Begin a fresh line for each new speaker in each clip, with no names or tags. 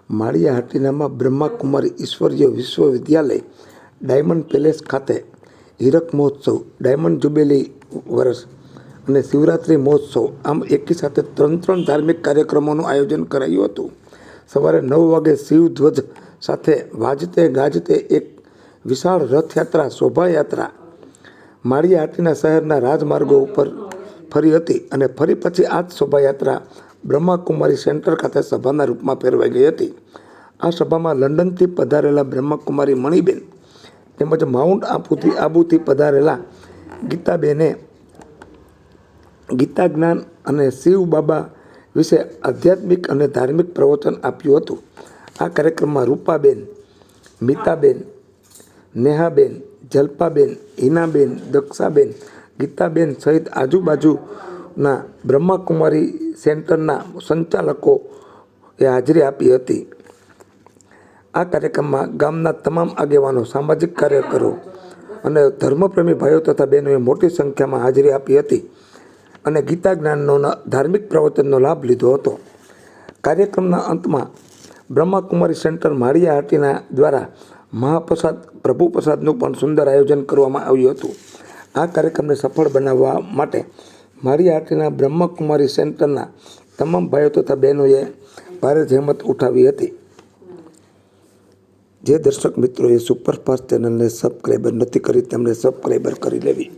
માળિયા હાટીનામાં બ્રહ્માકુમારી ઈશ્વરીય વિશ્વવિદ્યાલય diamond palace ખાતે હીરક મહોત્સવ, ડાયમંડ જુબેલી વર્ષ અને શિવરાત્રિ મહોત્સવ આમ એકી સાથે ત્રણ ધાર્મિક કાર્યક્રમોનું આયોજન કરાયું હતું. સવારે 9 વાગે શિવધ્વજ સાથે વાજતે ગાજતે એક વિશાળ રથયાત્રા શોભાયાત્રા માળિયા હાટીના શહેરના રાજમાર્ગો ઉપર ફરી હતી અને ફરી પછી આ જ શોભાયાત્રા બ્રહ્માકુમારી સેન્ટર ખાતે સભાના રૂપમાં ફેરવાઈ ગઈ હતી. આ સભામાં લંડનથી પધારેલા બ્રહ્માકુમારી મણિબેન તેમજ માઉન્ટ આબુથી પધારેલા ગીતાબેને ગીતા જ્ઞાન અને શિવ બાબા વિશે આધ્યાત્મિક અને ધાર્મિક પ્રવચન આપ્યું હતું. આ કાર્યક્રમમાં રૂપાબેન, મીતાબેન, નેહાબેન, જલ્પાબેન, હિનાબેન, દક્ષાબેન, ગીતાબેન સહિત આજુબાજુના બ્રહ્માકુમારી સેન્ટરના સંચાલકોએ હાજરી આપી હતી. આ કાર્યક્રમમાં ગામના તમામ આગેવાનો, સામાજિક કાર્યકરો અને ધર્મપ્રેમી ભાઈઓ તથા બહેનોએ મોટી સંખ્યામાં હાજરી આપી હતી અને ગીતા જ્ઞાનનો ધાર્મિક પ્રવચનનો લાભ લીધો હતો. કાર્યક્રમના અંતમાં બ્રહ્માકુમારી સેન્ટર માળિયા હાટીના દ્વારા મહાપ્રસાદ, પ્રભુ પ્રસાદનું પણ સુંદર આયોજન કરવામાં આવ્યું હતું. આ કાર્યક્રમને સફળ બનાવવા માટે માળિયા હાટીના બ્રહ્માકુમારી સેન્ટરના તમામ ભાઈઓ તથા બહેનોએ ભારે જહેમત ઉઠાવી હતી. જે દર્શક મિત્રોએ સુપરફાસ્ટ ચેનલને સબસ્ક્રાઈબર નથી કરી તેમણે સબસ્ક્રાઈબર કરી લેવી.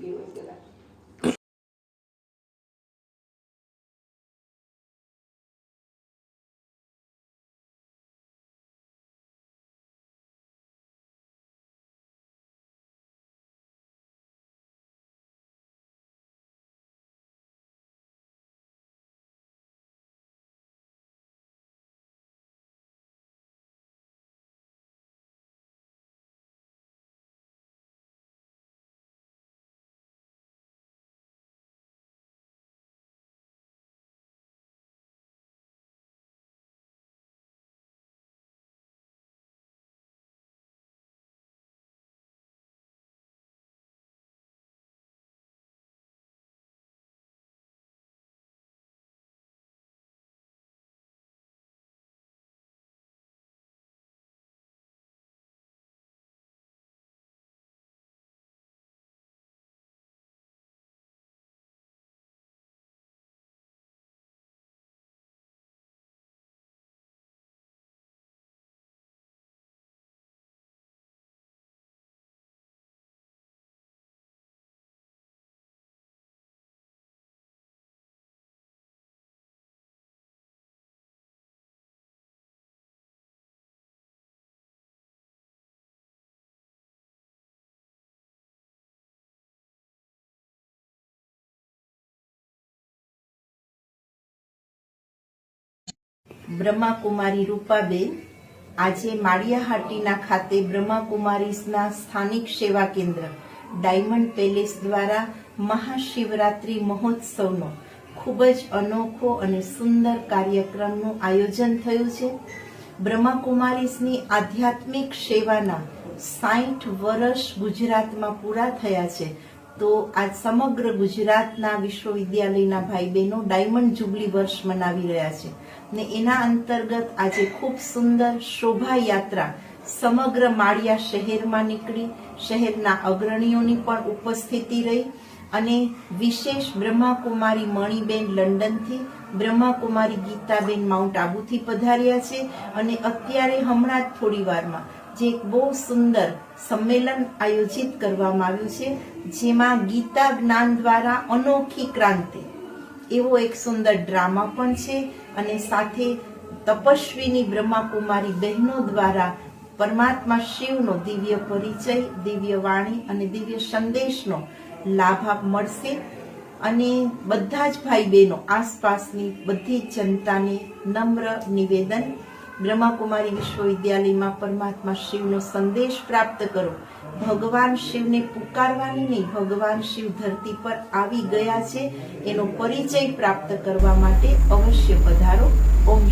બ્રહ્માકુમારી રૂપાબેન આજે માળિયા હાટીના ખાતે બ્રહ્માકુમારીઝના સ્થાનિક સેવા કેન્દ્ર ડાયમંડ પેલેસ દ્વારા મહાશિવરાત્રી મહોત્સવનો ખૂબ જ અનોખો અને સુંદર કાર્યક્રમનું આયોજન થયું છે. બ્રહ્માકુમારીઝની આધ્યાત્મિક સેવાના 60 વર્ષ ગુજરાતમાં પૂરા થયા છે. તો આજ સમગ્ર ગુજરાતના વિશ્વવિદ્યાલયના ભાઈ બહેનો ડાયમંડ જુબલી વર્ષ મનાવી રહ્યા છે ને એના અંતર્ગત આજે ખૂબ સુંદર શોભાયાત્રા સમગ્ર માળિયા શહેરમાં નીકળી, શહેરના અગ્રણીઓની પણ ઉપસ્થિતિ રહી અને વિશેષ બ્રહ્માકુમારી મણિબેન લંડનથી, બ્રહ્માકુમારી ગીતાબેન માઉન્ટ આબુથી પધાર્યા છે અને અત્યારે હમણાં જ થોડી વારમાં જે એક બહુ સુંદર સંમેલન આયોજિત કરવામાં આવ્યું છે, જેમાં ગીતા જ્ઞાન દ્વારા અનોખી ક્રાંતિ એવો એક સુંદર ડ્રામા પણ છે અને સાથે તપસ્વીની બ્રહ્માકુમારી બહેનો દ્વારા પરમાત્મા શિવનો દિવ્ય પરિચય, દિવ્ય વાણી અને દિવ્ય સંદેશનો લાભ મળશે અને બધા જ ભાઈ બહેનો, આસપાસની બધી જનતાને નમ્ર નિવેદન, બ્રહ્માકુમારી વિશ્વવિદ્યાલયમાં પરમાત્મા શિવનો સંદેશ પ્રાપ્ત કરો. ભગવાન શિવને પુકારવાની નહીં, ભગવાન શિવ ધરતી પર આવી ગયા છે એનો પરિચય પ્રાપ્ત કરવા માટે અવશ્ય પધારો. ઓમ